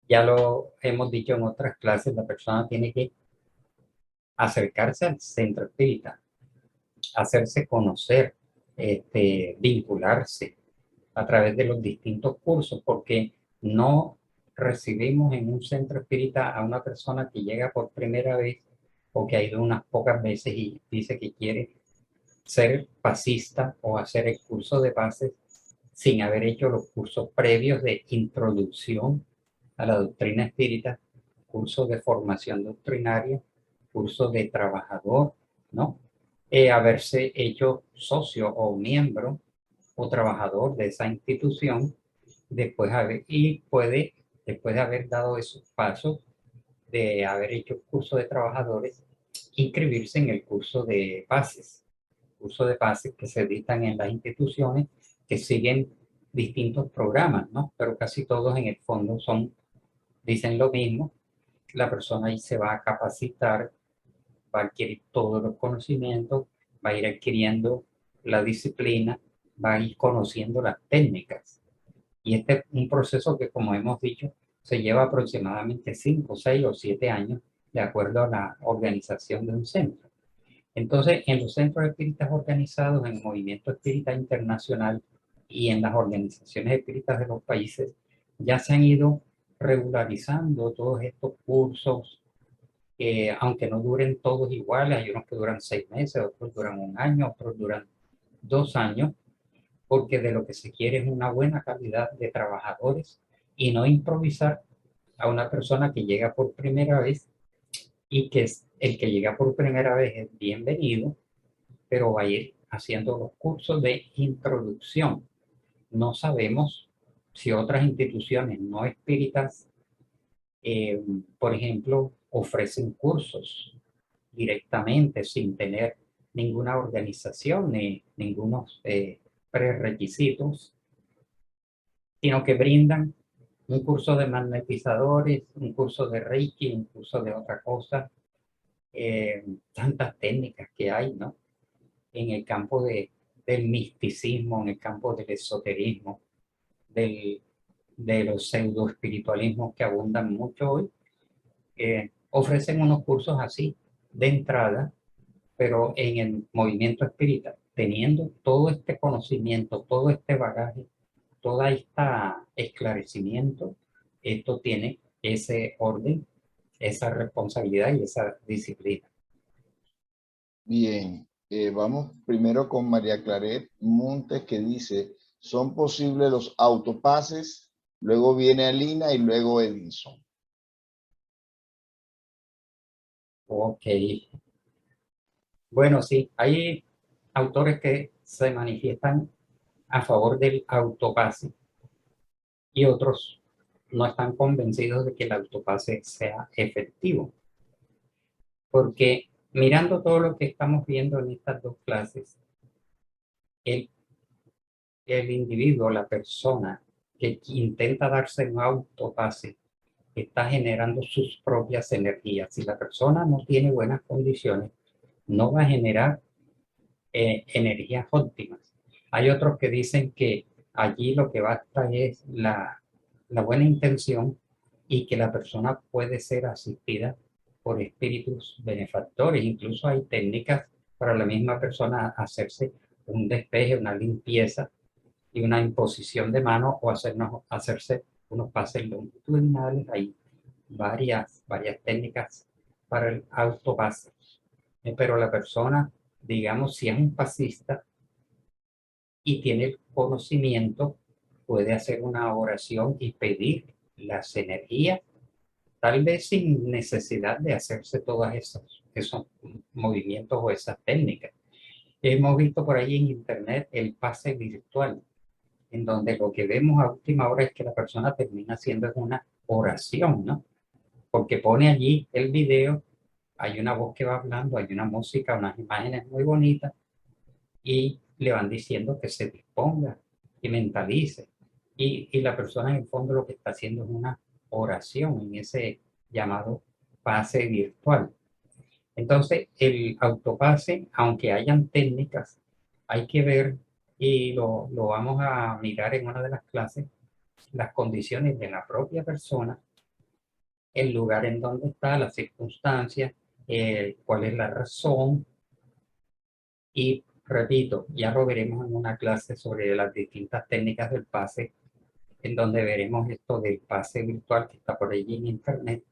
Ya lo hemos dicho en otras clases, la persona tiene que acercarse al centro espírita, hacerse conocer, vincularse a través de los distintos cursos, porque no recibimos en un centro espírita a una persona que llega por primera vez o que ha ido unas pocas veces y dice que quiere ser pasista o hacer el curso de pases sin haber hecho los cursos previos de introducción a la doctrina espírita, curso de formación doctrinaria, curso de trabajador, ¿no? Haberse hecho socio o miembro o trabajador de esa institución, después de haber dado esos pasos, de haber hecho el curso de trabajadores, inscribirse en el curso de pases que se dictan en las instituciones que siguen distintos programas, ¿no? Pero casi todos en el fondo dicen lo mismo. La persona ahí se va a capacitar, va a adquirir todos los conocimientos, va a ir adquiriendo la disciplina, va a ir conociendo las técnicas. Y este es un proceso que, como hemos dicho, se lleva aproximadamente 5, 6 o 7 años de acuerdo a la organización de un centro. Entonces, en los centros espíritas organizados, en el movimiento espírita internacional y en las organizaciones espíritas de los países, ya se han ido regularizando todos estos cursos, aunque no duren todos iguales, hay unos que duran 6 meses, otros duran 1 año, otros duran 2 años, porque de lo que se quiere es una buena calidad de trabajadores y no improvisar a una persona que llega por primera vez y que el que llega por primera vez es bienvenido, pero va a ir haciendo los cursos de introducción. No sabemos si otras instituciones no espíritas, por ejemplo, ofrecen cursos directamente sin tener ninguna organización ni ningunos prerequisitos, sino que brindan un curso de magnetizadores, un curso de Reiki, un curso de otra cosa, tantas técnicas que hay, ¿no? En el campo del misticismo, en el campo del esoterismo, de los pseudo espiritualismos que abundan mucho hoy, ofrecen unos cursos así de entrada, pero en el movimiento espírita, teniendo todo este conocimiento, todo este bagaje, todo este esclarecimiento, esto tiene ese orden, esa responsabilidad y esa disciplina. Bien, vamos primero con María Claret Montes, que dice, ¿son posibles los autopases? Luego viene Alina y luego Edinson. Ok. Bueno, sí, hay autores que se manifiestan a favor del autopase y otros no están convencidos de que el autopase sea efectivo. Porque mirando todo lo que estamos viendo en estas dos clases, el, el individuo, la persona que intenta darse un autopase, está generando sus propias energías. Si la persona no tiene buenas condiciones, no va a generar energías óptimas. Hay otros que dicen que allí lo que basta es la buena intención y que la persona puede ser asistida por espíritus benefactores. Incluso hay técnicas para la misma persona hacerse un despeje, una limpieza y una imposición de mano o hacerse unos pases longitudinales. Hay varias técnicas para el autopase. Pero la persona, digamos, si es un pasista y tiene el conocimiento, puede hacer una oración y pedir las energías, tal vez sin necesidad de hacerse todas esas esos movimientos o esas técnicas. Hemos visto por ahí en internet el pase virtual, en donde lo que vemos a última hora es que la persona termina haciendo una oración, ¿no? Porque pone allí el video, hay una voz que va hablando, hay una música, unas imágenes muy bonitas, y le van diciendo que se disponga, que mentalice. Y la persona en el fondo lo que está haciendo es una oración en ese llamado pase virtual. Entonces, el autopase, aunque hayan técnicas, hay que ver, y lo vamos a mirar en una de las clases, las condiciones de la propia persona, el lugar en donde está, las circunstancias, cuál es la razón. Y repito, ya lo veremos en una clase sobre las distintas técnicas del pase, en donde veremos esto del pase virtual que está por allí en internet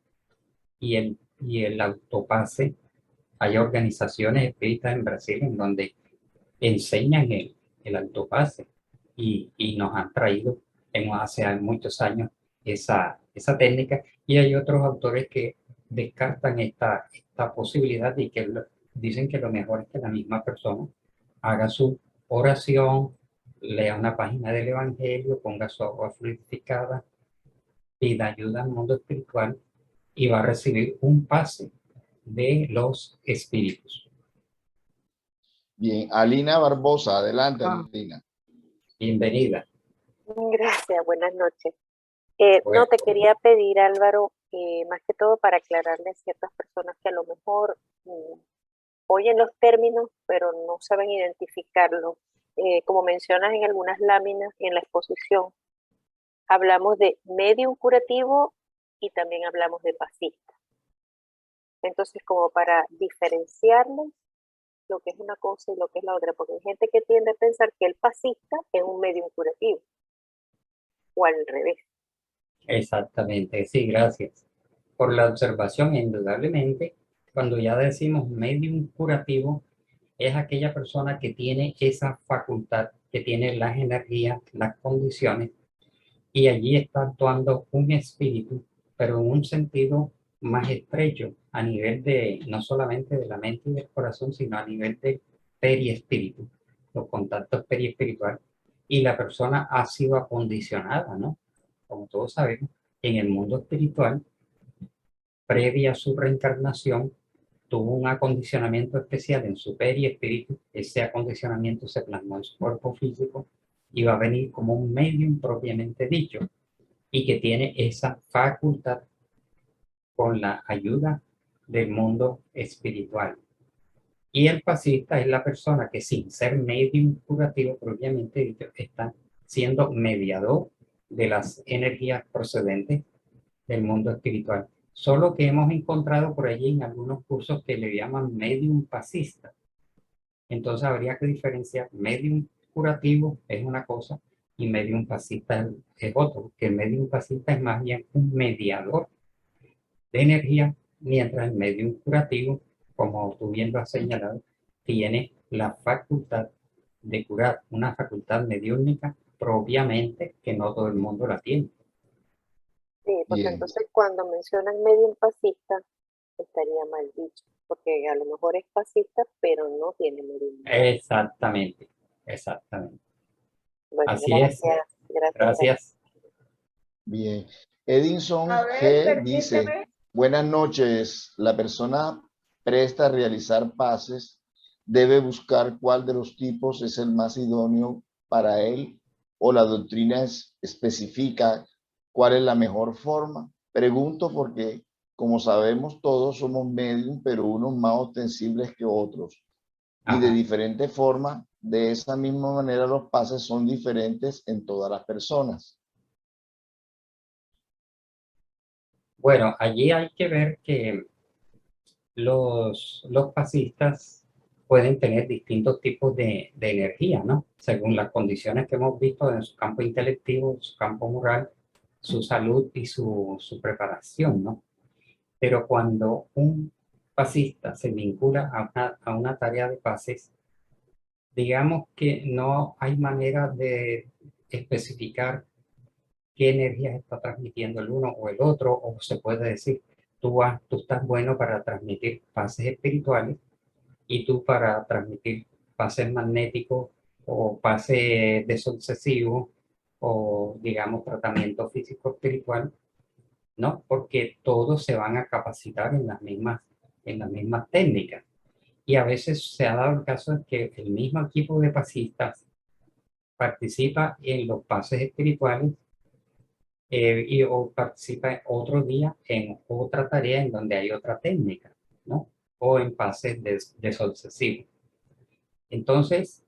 y el autopase. Hay organizaciones espíritas en Brasil en donde enseñan el autopase y nos han traído hace muchos años esa técnica, y hay otros autores que descartan esta posibilidad y que dicen que lo mejor es que la misma persona haga su oración, lea una página del Evangelio, ponga su agua fluidificada, pida ayuda al mundo espiritual y va a recibir un pase de los espíritus. Bien, Alina Barbosa, adelante, Ah. Alina. Bienvenida. Gracias, buenas noches. Bueno. No, te quería pedir, Álvaro, más que todo para aclararle a ciertas personas que a lo mejor oyen los términos, pero no saben identificarlos. Como mencionas en algunas láminas y en la exposición, hablamos de medium curativo y también hablamos de pasista. Entonces, como para diferenciarlos, lo que es una cosa y lo que es la otra, porque hay gente que tiende a pensar que el pasista es un medium curativo, o al revés. Exactamente, sí, gracias por la observación. Indudablemente, cuando ya decimos medium curativo, es aquella persona que tiene esa facultad, que tiene las energías, las condiciones, y allí está actuando un espíritu, pero en un sentido más estrecho, a nivel de, no solamente de la mente y del corazón, sino a nivel de periespíritu, los contactos periespirituales, y la persona ha sido acondicionada, ¿no? Como todos sabemos, en el mundo espiritual, previa a su reencarnación, tuvo un acondicionamiento especial en su periespíritu. Ese acondicionamiento se plasmó en su cuerpo físico y va a venir como un medium propiamente dicho, y que tiene esa facultad con la ayuda del mundo espiritual. Y el pasista es la persona que, sin ser medium curativo propiamente dicho, está siendo mediador de las energías procedentes del mundo espiritual. Solo que hemos encontrado por allí en algunos cursos que le llaman medium pasista. Entonces habría que diferenciar: medium curativo es una cosa y medium pasista es otro, que el medium pasista es más bien un mediador de energía, mientras el medium curativo, como tú bien lo has señalado, tiene la facultad de curar, una facultad mediúnica propiamente que no todo el mundo la tiene. Sí, porque Bien. entonces cuando mencionan medium pasista, estaría mal dicho, porque a lo mejor es pasista, pero no tiene medium. Exactamente, exactamente. Bueno, Así gracias, es. gracias. Gracias. Bien. Edinson A ver, G. dice, permíteme. buenas noches, la persona presta a realizar pases, debe buscar cuál de los tipos es el más idóneo para él, o la doctrina especifica cuál es la mejor forma. Pregunto porque, como sabemos, todos somos medium, pero unos más ostensibles que otros. Y de Ajá. diferente forma, de esa misma manera los pases son diferentes en todas las personas. Bueno, allí hay que ver que los pasistas pueden tener distintos tipos de energía, ¿no? Según las condiciones que hemos visto en su campo intelectivo, su campo moral, su salud y su preparación, ¿no? Pero cuando un pasista se vincula a una tarea de pases, digamos que no hay manera de especificar qué energías está transmitiendo el uno o el otro, o se puede decir, tú estás bueno para transmitir pases espirituales y tú para transmitir pases magnéticos o pases desobsesivos o, digamos, tratamiento físico espiritual, ¿no? Porque todos se van a capacitar en las mismas técnicas. Y a veces se ha dado el caso de que el mismo equipo de pasistas participa en los pases espirituales o participa otro día en otra tarea en donde hay otra técnica, ¿no? O en pases desobsesivos. Entonces,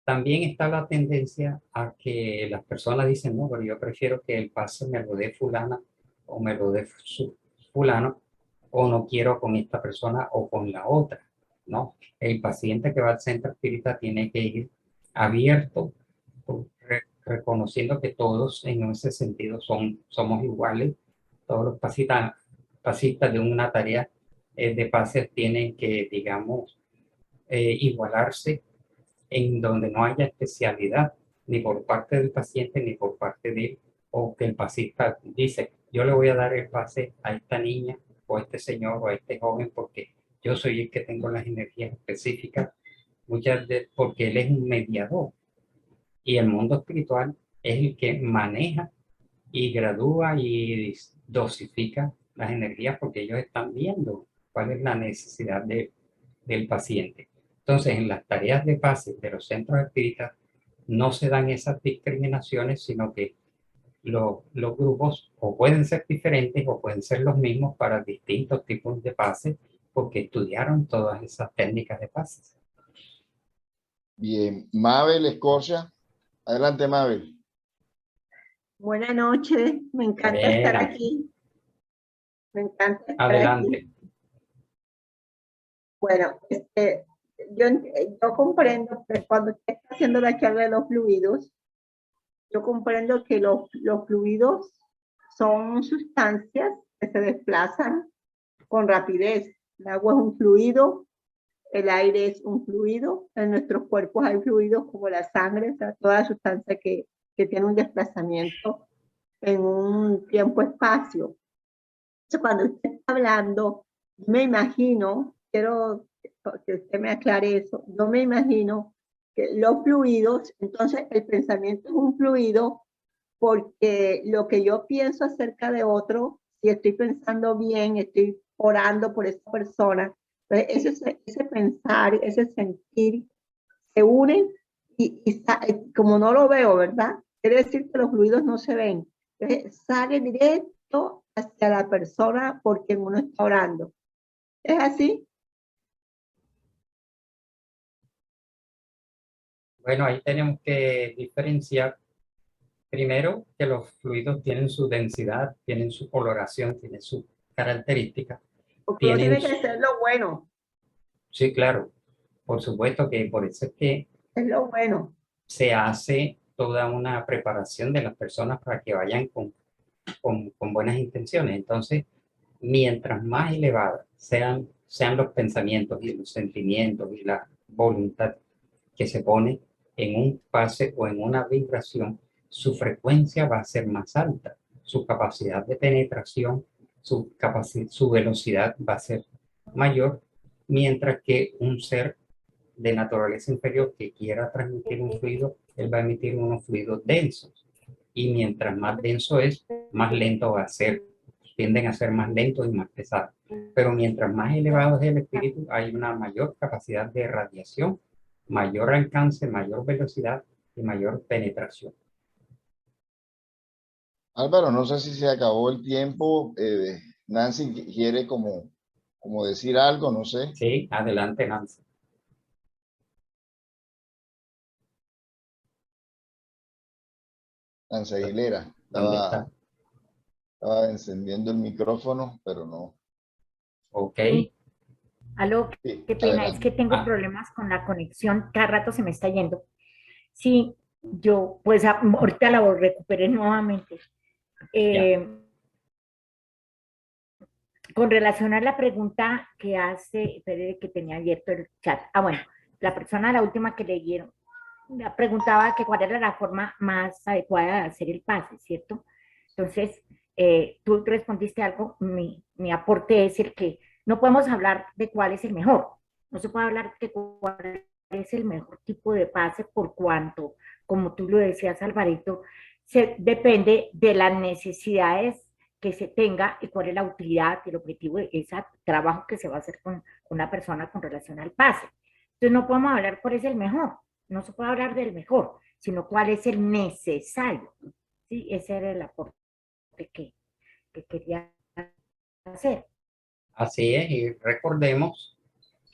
también está la tendencia a que las personas dicen, no, pero yo prefiero que el pase me lo dé fulana o me lo dé fulano, o no quiero con esta persona o con la otra, ¿no? El paciente que va al centro espírita tiene que ir abierto, reconociendo que todos en ese sentido somos iguales, todos los pasistas de una tarea de pases tienen que, digamos, igualarse en donde no haya especialidad ni por parte del paciente ni por parte de él, o que el pasista dice, yo le voy a dar el pase a esta niña o a este señor o a este joven porque yo soy el que tengo las energías específicas, muchas veces porque él es un mediador y el mundo espiritual es el que maneja y gradúa y dosifica las energías porque ellos están viendo cuál es la necesidad del paciente. Entonces, en las tareas de pase de los centros espíritas no se dan esas discriminaciones, sino que los grupos o pueden ser diferentes o pueden ser los mismos para distintos tipos de pases porque estudiaron todas esas técnicas de pases. Bien, Mabel Escocia. Adelante, Mabel. Buenas noches, me encanta estar aquí. Me encanta estar Adelante. aquí. Bueno, yo comprendo que cuando usted está haciendo la charla de los fluidos, yo comprendo que los fluidos son sustancias que se desplazan con rapidez. El agua es un fluido, el aire es un fluido, en nuestros cuerpos hay fluidos como la sangre, o sea, toda sustancia que tiene un desplazamiento en un tiempo-espacio. Entonces, cuando usted está hablando, me imagino, quiero que usted me aclare eso, yo me imagino que los fluidos, entonces el pensamiento es un fluido porque lo que yo pienso acerca de otro, si estoy pensando bien, estoy orando por esa persona, entonces ese pensar, ese sentir, se unen y como no lo veo, ¿verdad? Quiere decir que los fluidos no se ven. Entonces, sale directo hacia la persona por quien uno está orando. ¿Es así? Bueno, ahí tenemos que diferenciar primero que los fluidos tienen su densidad, tienen su coloración, tienen sus características. Porque uno tiene que ser lo bueno. Sí, claro. Por supuesto que por eso es que es lo bueno. Se hace toda una preparación de las personas para que vayan con buenas intenciones. Entonces, mientras más elevadas sean los pensamientos y los sentimientos y la voluntad que se pone en un pase o en una vibración, su frecuencia va a ser más alta, su capacidad de penetración, su velocidad va a ser mayor, mientras que un ser de naturaleza inferior que quiera transmitir un fluido, él va a emitir unos fluidos densos. Y mientras más denso es, más lento va a ser. Tienden a ser más lentos y más pesados. Pero mientras más elevado es el espíritu, hay una mayor capacidad de radiación, mayor alcance, mayor velocidad y mayor penetración. Álvaro, no sé si se acabó el tiempo. Nancy quiere como decir algo, no sé. Sí, adelante, Nancy. Nancy Aguilera. Estaba encendiendo el micrófono, pero no. Ok. Aló, Sí, qué pena, adelante. es que tengo problemas con la conexión, cada rato se me está yendo. Sí, yo pues ahorita la recuperé nuevamente. Con relación a la pregunta que hace, espere que tenía abierto el chat. Bueno, la persona, la última que leyeron, preguntaba que cuál era la forma más adecuada de hacer el pase, ¿cierto? Entonces, tú respondiste algo, mi aporte es el que no podemos hablar de cuál es el mejor, no se puede hablar de cuál es el mejor tipo de pase por cuanto, como tú lo decías, Alvarito, depende de las necesidades que se tenga y cuál es la utilidad y el objetivo de ese trabajo que se va a hacer con una persona con relación al pase. Entonces no podemos hablar cuál es el mejor, no se puede hablar del mejor, sino cuál es el necesario. ¿Sí? Ese era el aporte que quería hacer. Así es, y recordemos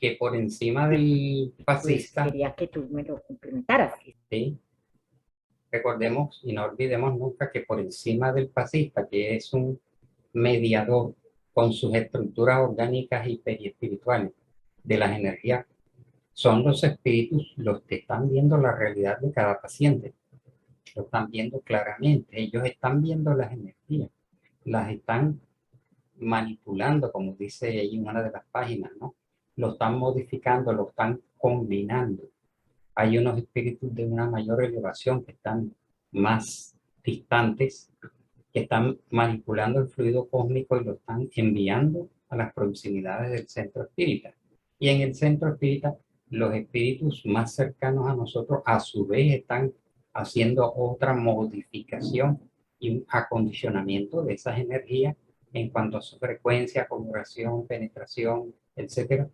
que por encima del Pues pasista, quería que tú me lo complementaras. ¿sí? Recordemos y no olvidemos nunca que por encima del pasista, que es un mediador con sus estructuras orgánicas y periespirituales de las energías, son los espíritus los que están viendo la realidad de cada paciente. Lo están viendo claramente. Ellos están viendo las energías, las están manipulando, como dice ahí en una de las páginas, ¿no? Lo están modificando, lo están combinando. Hay unos espíritus de una mayor elevación que están más distantes, que están manipulando el fluido cósmico y lo están enviando a las proximidades del centro espírita. Y en el centro espírita, los espíritus más cercanos a nosotros, a su vez, están haciendo otra modificación y un acondicionamiento de esas energías en cuanto a su frecuencia, coloración, penetración, etcétera,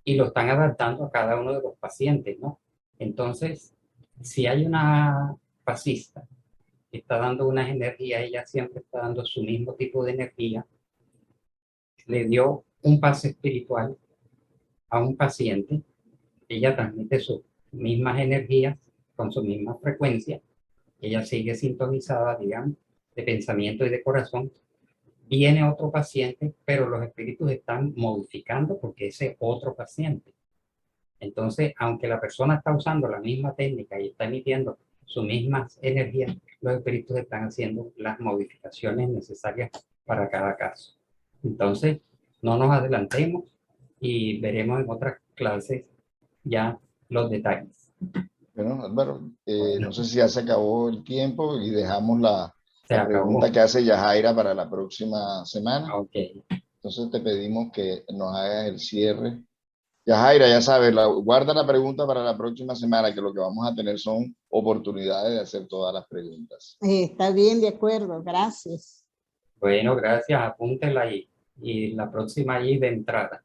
y lo están adaptando a cada uno de los pacientes, ¿no? Entonces, si hay una pasista que está dando unas energías, ella siempre está dando su mismo tipo de energía, le dio un pase espiritual a un paciente, ella transmite sus mismas energías con su misma frecuencia, ella sigue sintonizada, digamos, de pensamiento y de corazón. Viene otro paciente, pero los espíritus están modificando porque ese otro paciente. Entonces, aunque la persona está usando la misma técnica y está emitiendo sus mismas energías, los espíritus están haciendo las modificaciones necesarias para cada caso. Entonces, no nos adelantemos y veremos en otras clases ya los detalles. Bueno, Álvaro, no sé si ya se acabó el tiempo y dejamos la Se pregunta acabó. que hace Yajaira para la próxima semana. Ok. Entonces te pedimos que nos hagas el cierre. Yajaira, ya sabes, guarda la pregunta para la próxima semana, que lo que vamos a tener son oportunidades de hacer todas las preguntas. Está bien, de acuerdo, gracias. Bueno, gracias. Apúntela ahí. Y la próxima ahí de entrada.